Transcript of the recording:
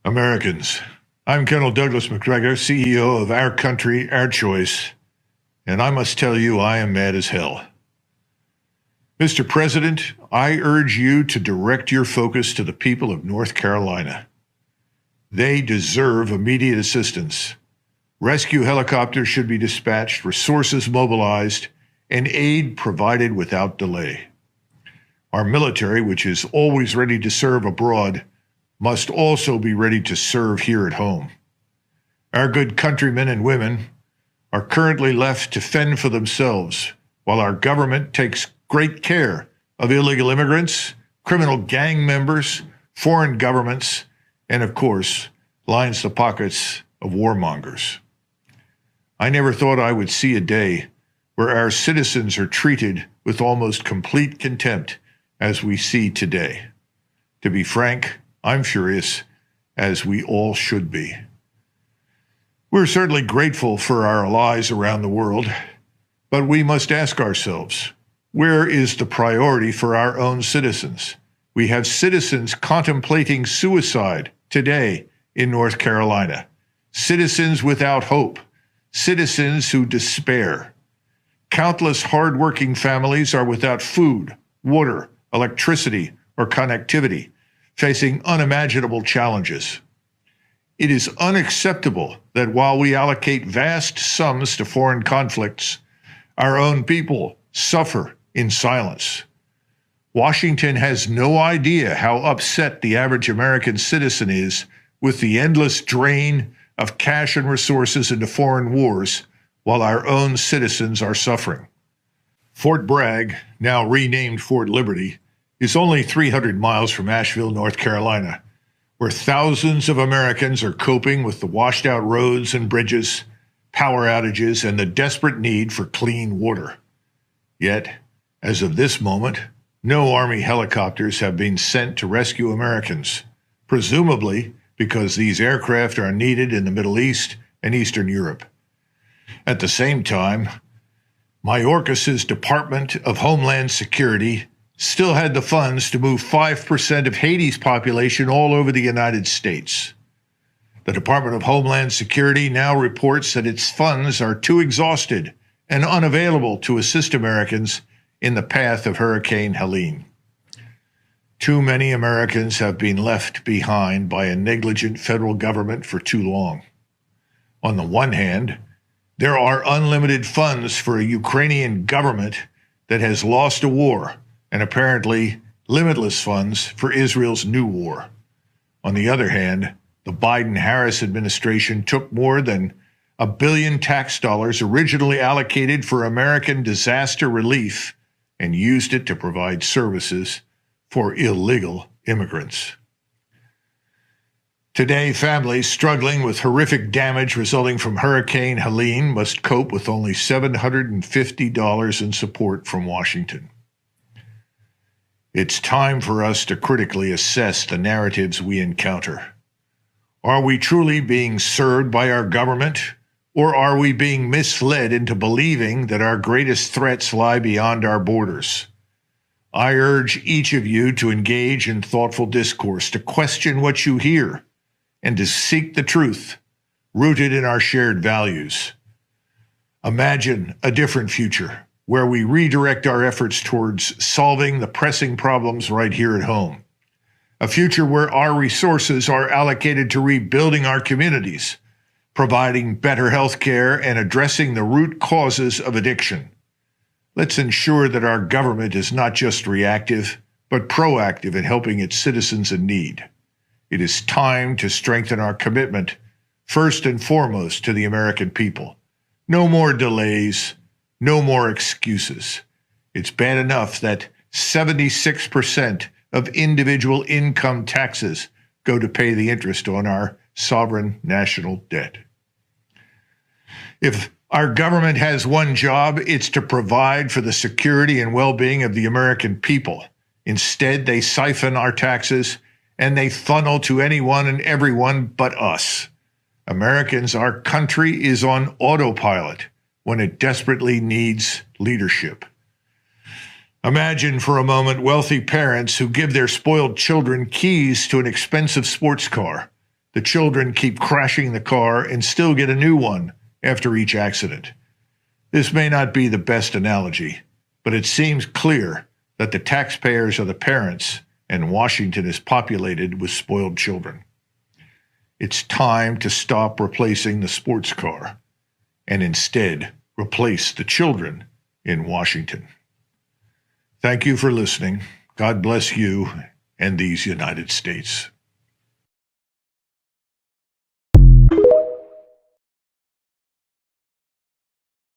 Americans, I'm Colonel Douglas Macgregor, CEO of Our Country, Our Choice, and I must tell you I am mad as hell. Mr. President, I urge you to direct your focus to the people of North Carolina. They deserve immediate assistance. Rescue helicopters should be dispatched, resources mobilized, and aid provided without delay. Our military, which is always ready to serve abroad, must also be ready to serve here at home. Our good countrymen and women are currently left to fend for themselves, while our government takes great care of illegal immigrants, criminal gang members, foreign governments, and of course, lines the pockets of warmongers. I never thought I would see a day where our citizens are treated with almost complete contempt as we see today. To be frank, I'm furious, as we all should be. We're certainly grateful for our allies around the world, but we must ask ourselves, where is the priority for our own citizens? We have citizens contemplating suicide today in North Carolina, citizens without hope, citizens who despair. Countless hardworking families are without food, water, electricity, or connectivity, facing unimaginable challenges. It is unacceptable that while we allocate vast sums to foreign conflicts, our own people suffer in silence. Washington has no idea how upset the average American citizen is with the endless drain of cash and resources into foreign wars while our own citizens are suffering. Fort Bragg, now renamed Fort Liberty, is only 300 miles from Asheville, North Carolina, where thousands of Americans are coping with the washed-out roads and bridges, power outages, and the desperate need for clean water. Yet, as of this moment, no Army helicopters have been sent to rescue Americans, presumably because these aircraft are needed in the Middle East and Eastern Europe. At the same time, Mayorkas's Department of Homeland Security still had the funds to move 5% of Haiti's population all over the United States. The Department of Homeland Security now reports that its funds are too exhausted and unavailable to assist Americans in the path of Hurricane Helene. Too many Americans have been left behind by a negligent federal government for too long. On the one hand, there are unlimited funds for a Ukrainian government that has lost a war, and apparently limitless funds for Israel's new war. On the other hand, the Biden-Harris administration took more than $1 billion tax dollars originally allocated for American disaster relief and used it to provide services for illegal immigrants. Today, families struggling with horrific damage resulting from Hurricane Helene must cope with only $750 in support from Washington. It's time for us to critically assess the narratives we encounter. Are we truly being served by our government, or are we being misled into believing that our greatest threats lie beyond our borders? I urge each of you to engage in thoughtful discourse, to question what you hear, and to seek the truth rooted in our shared values. Imagine a different future where we redirect our efforts towards solving the pressing problems right here at home. A future where our resources are allocated to rebuilding our communities, providing better health care, and addressing the root causes of addiction. Let's ensure that our government is not just reactive, but proactive in helping its citizens in need. It is time to strengthen our commitment, first and foremost, to the American people. No more delays, no more excuses. It's bad enough that 76% of individual income taxes go to pay the interest on our sovereign national debt. If our government has one job, it's to provide for the security and well-being of the American people. Instead, they siphon our taxes and they funnel to anyone and everyone but us. Americans, our country is on autopilot when it desperately needs leadership. Imagine for a moment wealthy parents who give their spoiled children keys to an expensive sports car The children keep crashing the car and still get a new one after each accident. This may not be the best analogy, but it seems clear that the taxpayers are the parents and Washington is populated with spoiled children. It's time to stop replacing the sports car and instead replace the children in Washington. Thank you for listening. God bless you and these United States.